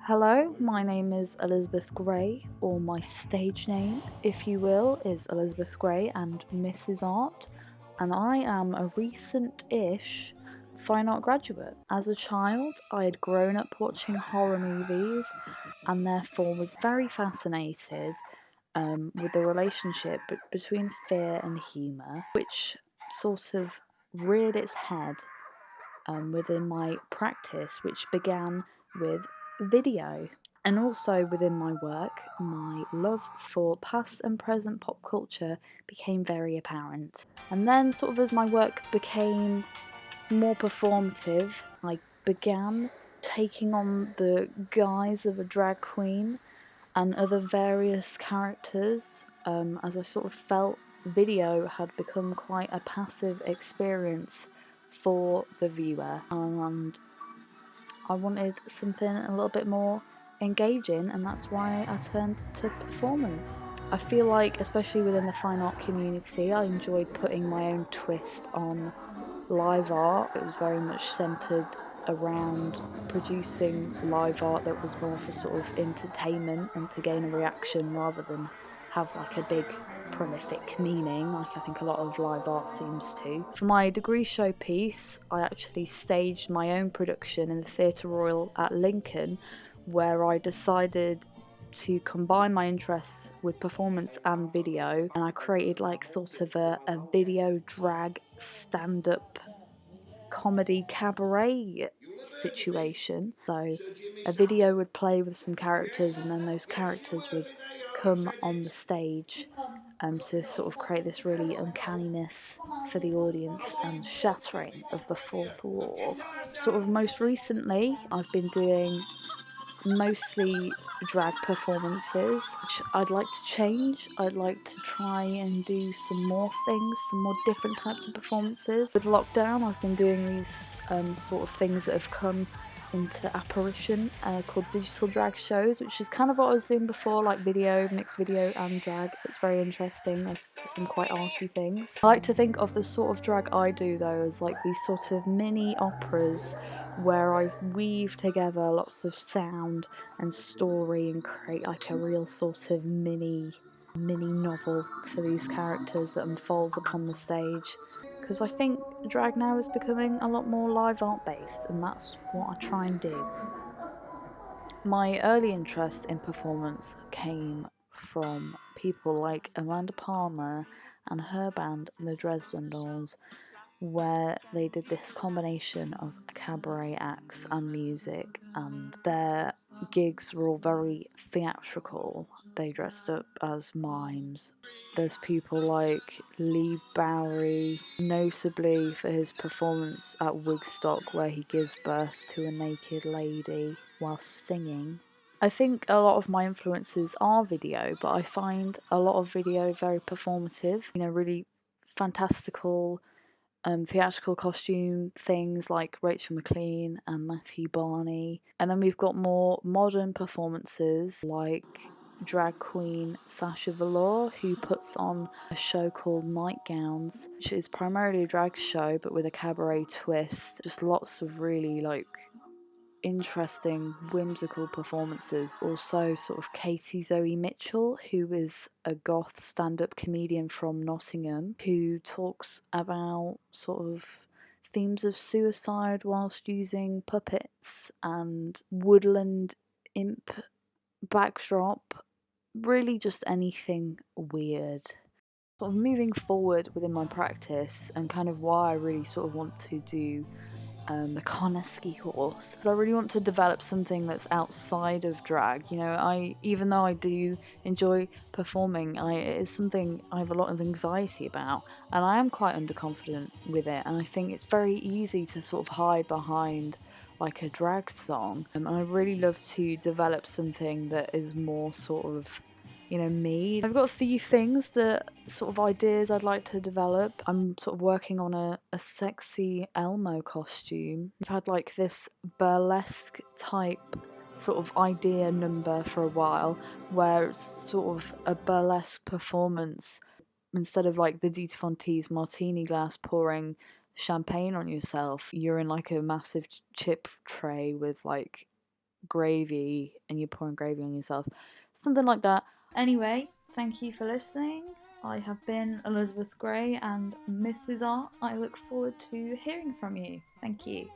Hello, my name is Elizabeth Gray, or my stage name, if you will, is Elizabeth Gray and Mrs. Art, and I am a recent-ish fine art graduate. As a child, I had grown up watching horror movies and therefore was very fascinated with the relationship between fear and humour, which sort of reared its head within my practice, which began with video. And also within my work, my love for past and present pop culture became very apparent. And then, sort of, as my work became more performative, I began taking on the guise of a drag queen and other various characters, as I sort of felt video had become quite a passive experience for the viewer, and I wanted something a little bit more engaging, and that's why I turned to performance. I feel like, especially within the fine art community, I enjoyed putting my own twist on live art. It was very much centred around producing live art that was more for sort of entertainment and to gain a reaction rather than have like a big prolific meaning, like I think a lot of live art seems to. For my degree showpiece, I actually staged my own production in the Theatre Royal at Lincoln, where I decided to combine my interests with performance and video, and I created like sort of a video drag stand-up comedy cabaret situation. So a video would play with some characters, and then those characters would come on the stage to sort of create this really uncanniness for the audience and shattering of the fourth wall. Sort of most recently, I've been doing mostly drag performances, which I'd like to change. I'd like to try and do some more things, some more different types of performances. With lockdown, I've been doing these sort of things that have come into apparition called digital drag shows, which is kind of what I was doing before, like video, mixed video and drag. It's very interesting. There's some quite arty things. I like to think of the sort of drag I do though as like these sort of mini operas where I weave together lots of sound and story and create like a real sort of mini novel for these characters that unfolds upon the stage, because I think drag now is becoming a lot more live art based, and that's what I try and do. My early interest in performance came from people like Amanda Palmer and her band the Dresden Dolls, where they did this combination of cabaret acts and music, and their gigs were all very theatrical. They dressed up as mimes. There's people like Lee Bowery, notably for his performance at Wigstock, where he gives birth to a naked lady while singing. I think a lot of my influences are video, but I find a lot of video very performative, really fantastical theatrical costume things like Rachel McLean and Matthew Barney. And then we've got more modern performances like drag queen Sasha Velour, who puts on a show called Nightgowns, which is primarily a drag show but with a cabaret twist. Just lots of really interesting, whimsical performances. Also, sort of Katie Zoe Mitchell, who is a goth stand-up comedian from Nottingham, who talks about sort of themes of suicide whilst using puppets and woodland imp backdrop. Really just anything weird. Sort of moving forward within my practice, and kind of why I really sort of want to do the Carnesky course. I really want to develop something that's outside of drag. Even though I do enjoy performing, it is something I have a lot of anxiety about, and I am quite underconfident with it. And I think it's very easy to sort of hide behind like a drag song. And I really love to develop something that is more sort of me. I've got a few things that sort of ideas I'd like to develop. I'm sort of working on a sexy Elmo costume. I've had like this burlesque type sort of idea number for a while, where it's sort of a burlesque performance. Instead of like the Dita Fonte's martini glass pouring champagne on yourself, you're in like a massive chip tray with like gravy and you're pouring gravy on yourself. Something like that. Anyway, thank you for listening. I have been Elizabeth Gray and Mrs. Art. I look forward to hearing from you. Thank you.